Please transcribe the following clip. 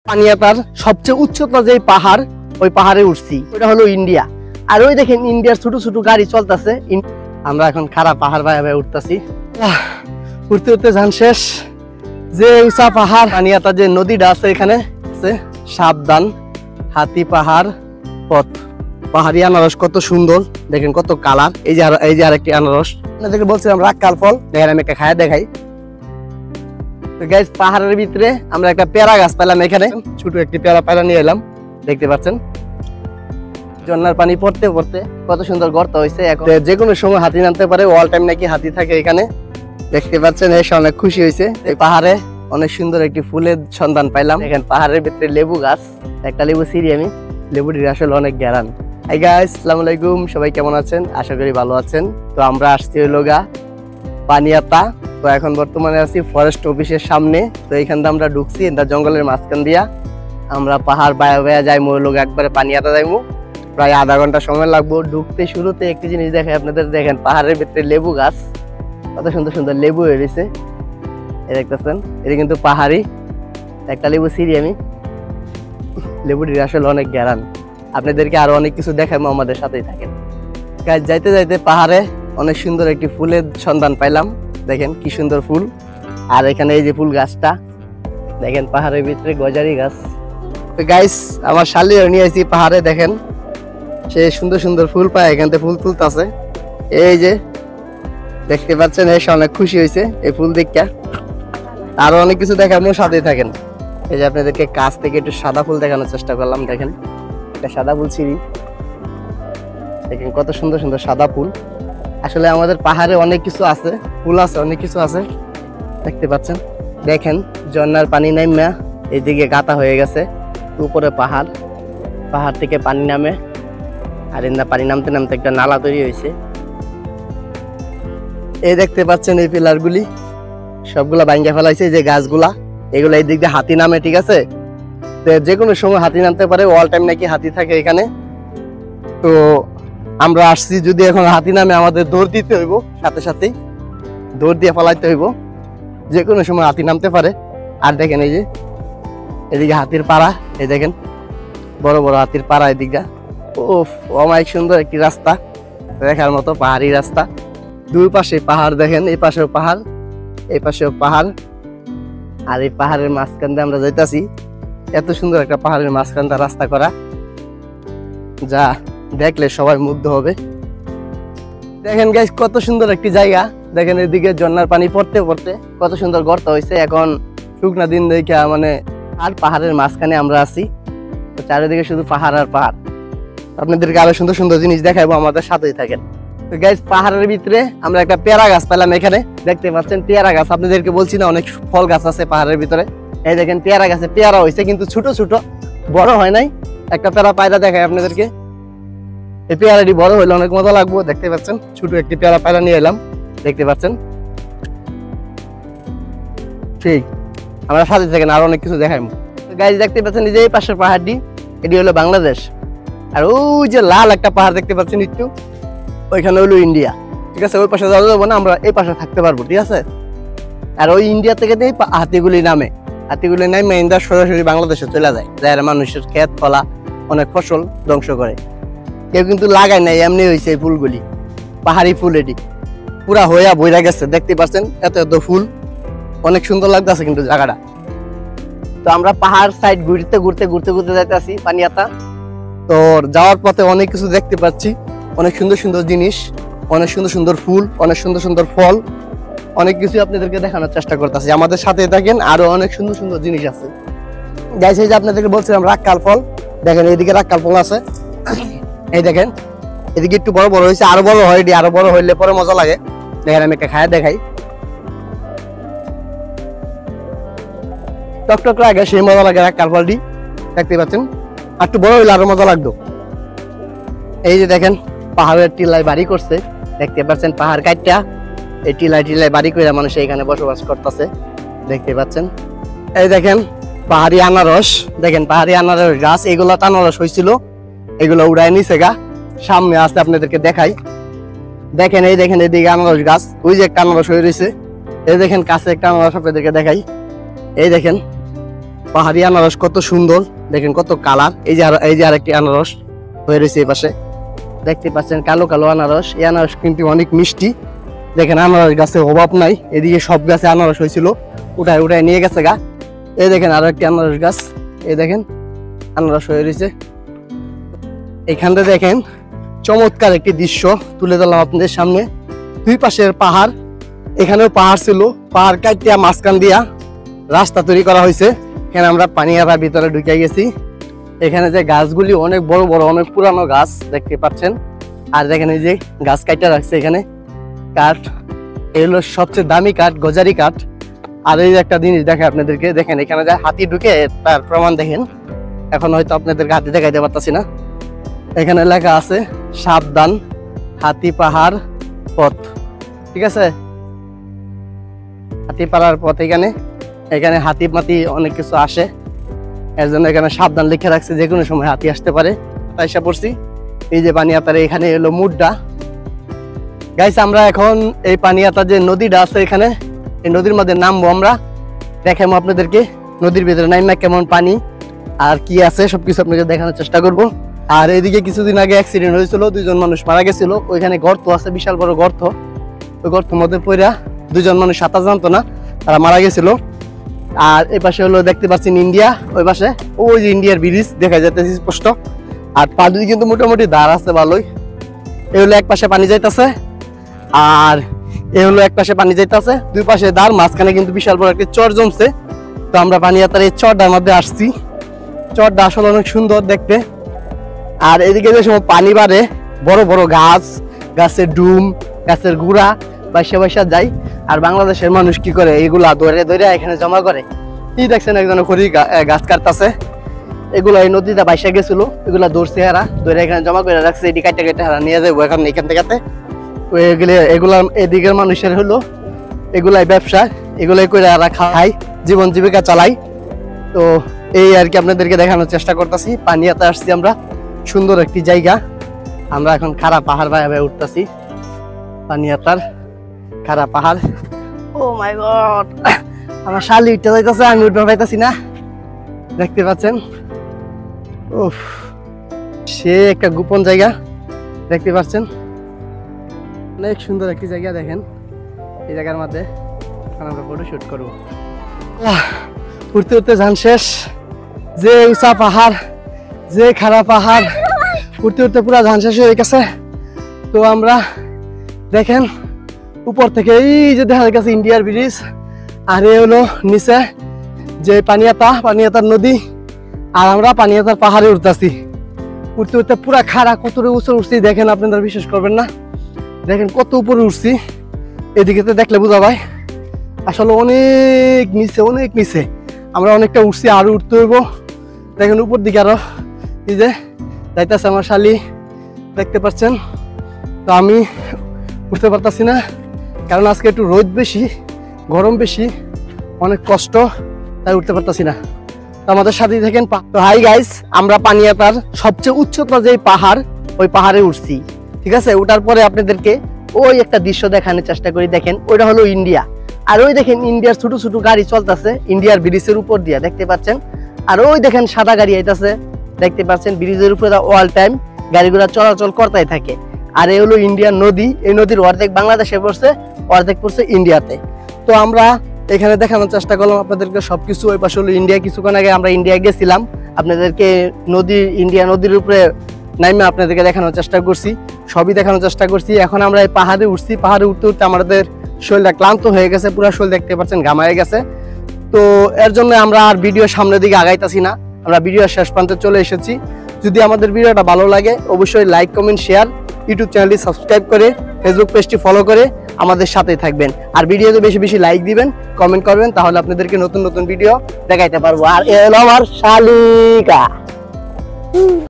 পানিয়াতার সবচেয়ে উচ্চতা যে পাহাড়, ওই পাহাড়ে উঠছি, ওটা হলো ইন্ডিয়া। আর ওই দেখেন ইন্ডিয়ার ছোট ছোট গাড়ি চলতেছে। আমরা এখন খারাপ পাহাড় বাইরে উঠতেছি। উঠতে উঠতে যান শেষ। যে উঁচা পাহাড়, পানিয়াতা যে নদীটা আছে এখানে আছে, সাবধান হাতি পাহাড় পথ। পাহাড়ি আনারস কত সুন্দর, দেখেন কত কালার। এই যে আরেকটি আনারস, আপনাদেরকে বলছিলাম রাক্কাল ফল। দেখেন আমি একটা খায়া দেখাই। গাইস, পাহাড়ের ভিতরে আমরা একটা পেয়ারা গাছ পেলাম। এখানে ছোট একটি পেয়ারা নিয়ে এলাম, দেখতে পাচ্ছেন। ঝর্ণার পানি পড়তে পড়তে কত সুন্দর গর্ত হয়েছে। এখন যে কোনো সময় হাতি নামতে পারে, অল টাইম নাকি হাতি থাকে এখানে, দেখতে পাচ্ছেন। এসে অনেক খুশি হয়েছে। এই পাহাড়ে অনেক সুন্দর একটি ফুলের সন্ধান পাইলাম। দেখেন পাহাড়ের ভিতরে লেবু গাছ, একটা লেবু ছিঁড়ি আমি। লেবুটির আসলে অনেক গ্যারান। হাই গাইস, আসসালামু আলাইকুম। সবাই কেমন আছেন? আশা করি ভালো আছেন। তো আমরা আসছি হলো পানিয়াতা। তো এখন বর্তমানে আছি ফরেস্ট অফিসের সামনে। তো এইখান দিয়ে আমরা ঢুকছি, এটা জঙ্গলের মাঝখান দিয়া। আমরা পাহাড় বায়া যাইমু, একবারে পানিয়াতা যাইমু। প্রায় আধা ঘন্টা সময় লাগবো। ঢুকতে শুরুতে একটি জিনিস দেখাই আপনাদের। দেখেন পাহাড়ের ভিতরে লেবু গাছ, কত সুন্দর সুন্দর লেবু হয়ে রয়েছে। দেখতেছেন, এটা কিন্তু পাহাড়ি। একটা লেবু ছিঁড়ি আমি। লেবুটির আসলে অনেক গ্যারান। আপনাদেরকে আরো অনেক কিছু দেখাবো, আমাদের সাথেই থাকেন। যাইতে যাইতে পাহাড়ে অনেক সুন্দর একটি ফুলের সন্ধান পাইলাম। দেখেন কি সুন্দর ফুল। আর এখানে এই যে ফুল গাছটা দেখেন, পাহাড়ের ভিতরে গজারি গাছ। তো গাইস, আমার শালিও নিয়ে আসি পাহাড়ে। দেখেন সে সুন্দর সুন্দর ফুল পায়, এখান থেকে ফুল তুলতেছে। এই যে দেখতে পাচ্ছেন, এসে অনেক খুশি হয়েছে এই ফুল দেখা। আরো অনেক কিছু দেখাবো, সাথেই থাকেন। এই যে আপনাদেরকে কাছ থেকে একটু সাদা ফুল দেখানোর চেষ্টা করলাম। দেখেন একটা সাদা ফুল ছিঁড়ি, দেখেন কত সুন্দর সুন্দর সাদা ফুল। আসলে আমাদের পাহাড়ে অনেক কিছু আছে, ফুল আছে, অনেক কিছু আছে, দেখতে পাচ্ছেন। দেখেন ঝর্ণার পানি নামা এইদিকে গাতা হয়ে গেছে। উপরে পাহাড়, পাহাড় থেকে পানি নামে। আর এন্দা পানি নামতে নামতে একটা নালা তৈরি হয়েছে। এই দেখতে পাচ্ছেন এই পিলার গুলি সবগুলা ভাঙ্গা ফেলাইছে। যে গাছগুলা, এগুলা এই দিক দিয়ে হাতি নামে, ঠিক আছে। যে কোনো সময় হাতি নামতে পারে, অল টাইম নাকি হাতি থাকে এখানে। তো আমরা আসছি, যদি এখন হাতি নামে আমাদের দৌড় দিতে হইব, সাথে সাথেই দৌড় দিয়ে ফেলাইতে হইব। যে কোনো সময় হাতি নামতে পারে। আর দেখেন এই যে এদিকে হাতির পাড়া, এই দেখেন বড় বড় হাতির পাড়া এদিকটা। অনেক সুন্দর একটি রাস্তা, দেখার মতো পাহাড়ি রাস্তা। দুই পাশে পাহাড়, দেখেন এই পাশেও পাহাড়, এই পাশেও পাহাড়। আর এই পাহাড়ের মাঝখান দিয়ে আমরা যাইতাছি। এত সুন্দর একটা পাহাড়ের মাঝখান দিয়ে রাস্তা করা, যা দেখলে সবাই মুগ্ধ হবে। দেখেন গাইস, কত সুন্দর একটি জায়গা। দেখেন এদিকে ঝর্ণার পানি পড়তে পড়তে কত সুন্দর গর্ত হয়েছে। এখন শুকনা দিন দেখা মানে, আর পাহাড়ের মাঝখানে আমরা আছি। তো চারিদিকে শুধু পাহাড় আর পাহাড়। আপনাদেরকে আরো সুন্দর সুন্দর জিনিস দেখাবো, আমাদের সাথেই থাকেন। তো গাইস, পাহাড়ের ভিতরে আমরা একটা পেয়ারা গাছ পেলাম। এখানে দেখতে পাচ্ছেন পেয়ারা গাছ। আপনাদেরকে বলছি না, অনেক ফল গাছ আছে পাহাড়ের ভিতরে। এই দেখেন পেয়ারা গাছে পেয়ারা হয়েছে, কিন্তু ছোট ছোট, বড় হয় নাই। একটা পেয়ারা পায়রা দেখায় আপনাদেরকে। এই পেয়ারাটি বড় হইলে অনেক মজা লাগবে। দেখতে পাচ্ছেন ছোট একটি পেয়ারা পায়রা নিয়ে এলাম, দেখতে পাচ্ছেন। ঠিক, আমরা সাথে থাকেন, আরো অনেক কিছু দেখাইবো। গাইস দেখতে পাচ্ছেন, এই যে এই পাশের পাহাড়টি, এটি হলো বাংলাদেশ। আর ওই যে লাল একটা পাহাড় দেখতে পাচ্ছেন একটু, ওইখানে হলো ইন্ডিয়া, ঠিক আছে। ওই পাশে যাওয়া যাবো না, আমরা এই পাশে থাকতে পারবো, ঠিক আছে। আর ওই ইন্ডিয়া থেকে হাতিগুলি নামে ইন্ডিয়া সরাসরি বাংলাদেশে চলে যায়, যারা মানুষের ক্ষেত ফলা, অনেক ফসল ধ্বংস করে। কেউ কিন্তু লাগায় নাই, এমনি হয়েছে এই ফুলগুলি। পাহাড়ি ফুল, এটি পুরা হইয়া বইরা গেছে, দেখতে পাচ্ছেন এত এত ফুল। অনেক সুন্দর লাগতেছে কিন্তু জায়গাটা। তো আমরা পাহাড় সাইড ঘুরতে ঘুরতে ঘুরতে ঘুরতে যাইতেছি পানিয়াতা। তো যাওয়ার পথে অনেক কিছু দেখতে পাচ্ছি, অনেক সুন্দর সুন্দর জিনিস, অনেক সুন্দর সুন্দর ফুল, অনেক সুন্দর সুন্দর ফল, অনেক কিছু আপনাদেরকে দেখানোর চেষ্টা করতেছি। আমাদের সাথে থাকেন, আরো অনেক সুন্দর সুন্দর জিনিস আছে। গাইস, এই যে আপনাদেরকে বলছিলাম রাক্কাল ফল। দেখেন এইদিকে রাক্কাল ফল আছে। এই দেখেন এদিকে একটু বড় বড় হয়েছে, আরো বড় হয়, আরো বড় হইলে পরে মজা লাগে। দেখেন আমি একটা খায়া দেখাই, টকটক লাগে, সেই মজা লাগে রাক্কাল ফলটি, দেখতে পাচ্ছেন। আর একটু বড় হইলে আরো মজা লাগতো। এই যে দেখেন পাহাড়ের টিলায় বাড়ি করছে, দেখতে পাচ্ছেন। পাহাড় কাটটা এই টিলায় বাড়ি করে মানুষ এখানে বসবাস করতেছে, দেখতে পাচ্ছেন। এই দেখেন পাহাড়ি আনারস, দেখেন পাহাড়ি আনারস গাছ। এগুলা আনারস হয়েছিল, এগুলো উড়াই নিছে গা। সামনে আছে, আপনাদেরকে দেখাই। দেখেন এই দেখেন এদিকে আনারস গাছ, ওই যে একটা আনারস হয়ে রয়েছে। এই দেখেন কাছে একটা আনারস আপনাদেরকে দেখাই। এই দেখেন পাহাড়ি আনারস কত সুন্দর, দেখেন কত কালার। এই যে আরেকটি আনারস হয়ে রয়েছে এই পাশে, দেখতে পাচ্ছেন কালো কালো আনারস। এই আনারস কিন্তু অনেক মিষ্টি। দেখেন আনারস গাছে অভাব নাই, এদিকে সব গাছে আনারস হয়েছিল, উঠায় উঠায় নিয়ে গেছে গা। এই দেখেন আরো একটি আনারস গাছ, এই দেখেন আনারস হয়ে রয়েছে। এখানটা দেখেন চমৎকার একটি দৃশ্য তুলে ধরলাম আপনাদের সামনে। দুই পাশের পাহাড়, এখানেও পাহাড় ছিল, পাহাড় কাটিয়া মাঝখান দিয়া রাস্তা তৈরি করা হয়েছে। এখানে আমরা পানিয়ারা ভিতরে ঢুকে গেছি। এখানে যে গাছগুলি অনেক বড় বড়, অনেক পুরানো গাছ দেখতে পাচ্ছেন। আর দেখেন এই যে গাছ কাটা রাখছে এখানে কাঠ, এগুলো সবচেয়ে দামি কাঠ, গজারি কাঠ। আর এই যে একটা জিনিস দেখে আপনাদেরকে, দেখেন এখানে যে হাতি ঢুকে তার প্রমাণ দেখেন। এখন হয়তো আপনাদেরকে হাতি দেখাইতে পারতাছি না। এখানে লেখা আছে সাবধান হাতি পাহাড় পথ, ঠিক আছে, হাতি পাহাড় পথ। এখানে হাতি মাতি অনেক কিছু আসে, এর জন্য এখানে সাবধান লিখে রাখছে, যে কোনো সময় হাতি আসতে পারে। তাই সে পড়ছি। এই যে পানিয়াতার এখানে এলো মুড্ডা। গাইস আমরা এখন এই পানিয়াতা যে নদীটা আছে এখানে, এই নদীর মধ্যে নামবো আমরা, দেখাবো আপনাদেরকে নদীর ভিতরে নাইমা কেমন পানি আর কি আছে সবকিছু আপনাকে দেখানোর চেষ্টা করব। আর এইদিকে কিছুদিন আগে অ্যাক্সিডেন্ট হয়েছিল, 2 জন মানুষ মারা গেছিল। ওইখানে গর্ত আছে, বিশাল বড় গর্ত। ওই গর্তের মধ্যে পড়া 2 জন মানুষ সাঁতার জানতো না, তারা মারা গেছিল। আর এই পাশে হলো দেখতে পাচ্ছেন ইন্ডিয়া, ওই পাশে ওই যে ইন্ডিয়ার ব্রিজ দেখা যাইতেছে স্পষ্ট। আর পানি কিন্তু মোটামুটি ধার আছে ভালোই। এই হলো এক পাশে পানি যাইতেছে, আর এই হলো এক পাশে পানি যাইতেছে, দুই পাশে ধার, মাঝখানে কিন্তু বিশাল বড় একটা চর জমছে। তো আমরা পানিয়াতার এই চরটার মধ্যে আসছি। চরটা আসলে অনেক সুন্দর দেখতে। আর এদিকে যে সময় পানি বাড়ে, বড় বড় গাছ, গাছের ডুম, গাছের গুড়া বাইসা বাইসা যায়। আর বাংলাদেশের মানুষ কি করে, এগুলা ধরে ধরে এখানে জমা করে। কি দেখছেন একজন খড়ি গাছ কাটতেছে, এগুলা এই নদীটা বাইসা গেছিল, এগুলা ধরছে হারা, ধরে এখানে জমা করে রাখছে। এটি কাটে কাটে হারা নিয়ে যাবো এখন এখান থেকে। এগুলা এদিকের মানুষের হলো এগুলাই ব্যবসা, এগুলাই করে হারা খায়, জীবন জীবিকা চালাই। তো এই আর কি আপনাদেরকে দেখানোর চেষ্টা করতেছি। পানিয়াতে আসছি আমরা, সুন্দর একটি জায়গা। আমরা এখন খাড়া পাহাড় বাইরে উঠতেছি, পানিয়াতার খাড়া পাহাড়। ও মাই গড, আমার শালি উঠতে যাইতেছে, আমি উঠতে পাইতেছি না, দেখতে পাচ্ছেন। উফ, সে একটা গোপন জায়গা, দেখতে পাচ্ছেন, অনেক সুন্দর একটি জায়গা। দেখেন এই জায়গার মধ্যে আমরা ফটো শুট করবো। উঠতে উঠতে যান শেষ, যে উঁচা পাহাড়, যে খাড়া পাহাড়, উঠতে উঠতে পুরা ধান শেষ হয়ে গেছে। তো আমরা দেখেন উপর থেকে এই যে দেখা গেছে ইন্ডিয়ার ব্রিজ, আর এ হলো নিচে যে পানিয়াতার নদী। আর আমরা পানিয়াতার পাহাড়ে উঠতেছি, উঠতে উঠতে পুরা খাড়া, কত উঁচু উঠছি দেখেন, আপনারা বিশ্বাস করবেন না। দেখেন কত উপরে উঠছি, এদিকে দেখলে বোঝা যায় আসলে অনেক নিচে, অনেক নিচে। আমরা অনেকটা উঠছি, আরো উঠতে হইব। দেখেন উপর দিকে আরো এই যে যাইতেছে আমার শালি, দেখতে পাচ্ছেন। তো আমি উঠতে পারতাছি না, কারণ আজকে একটু রোদ বেশি, গরম বেশি, অনেক কষ্ট, তাই উঠতে পারতাছি না। তো আমাদের সাথেই থাকেন। তো হাই গাইস, আমরা পানিয়াতার সবচেয়ে উচ্চতা যে পাহাড়, ওই পাহাড়ে উঠছি, ঠিক আছে। ওঠার পরে আপনাদেরকে ওই একটা দৃশ্য দেখানোর চেষ্টা করি। দেখেন ওইটা হলো ইন্ডিয়া, আর ওই দেখেন ইন্ডিয়ার ছোট ছোট গাড়ি চলতেছে ইন্ডিয়ার ব্রিজের উপর দিয়া, দেখতে পাচ্ছেন। আর ওই দেখেন সাদা গাড়ি আইতাছে, দেখতে পাচ্ছেন। ব্রিজের উপরে অল টাইম গাড়িগুলা চলাচল করতেই থাকে। আর এই হলো ইন্ডিয়ান নদী, এই নদীর অর্ধেক বাংলাদেশে পড়ছে, অর্ধেক পড়ছে ইন্ডিয়াতে। তো আমরা এখানে দেখানোর চেষ্টা করলাম আপনাদেরকে সবকিছু। ওই পাশে হলো ইন্ডিয়া, কিছুক্ষণ আগে আমরা ইন্ডিয়া গেছিলাম, আপনাদেরকে ইন্ডিয়া নদীর উপরে নাইমে আপনাদেরকে দেখানোর চেষ্টা করছি, সবই দেখানোর চেষ্টা করছি। এখন আমরা এই পাহাড়ে উঠছি, পাহাড়ে উঠতে উঠতে আমাদের শরীরটা ক্লান্ত হয়ে গেছে, পুরো শরীর দেখতে পাচ্ছেন ঘামায় গেছে। তো এর জন্য আমরা আর ভিডিও সামনের দিকে আগাইতাছি না, আমরা ভিডিও শেষ প্রান্তে চলে এসেছি। যদি আমাদের ভিডিওটা ভালো লাগে অবশ্যই লাইক, কমেন্ট, শেয়ার, ইউটিউব চ্যানেলটি সাবস্ক্রাইব করে ফেসবুক পেজটি ফলো করে আমাদের সাথেই থাকবেন। আর ভিডিওতে বেশি বেশি লাইক দিবেন, কমেন্ট করবেন, তাহলে আপনাদেরকে নতুন নতুন ভিডিও দেখাইতে পারবো। আর এ হলো আমার শালিকা।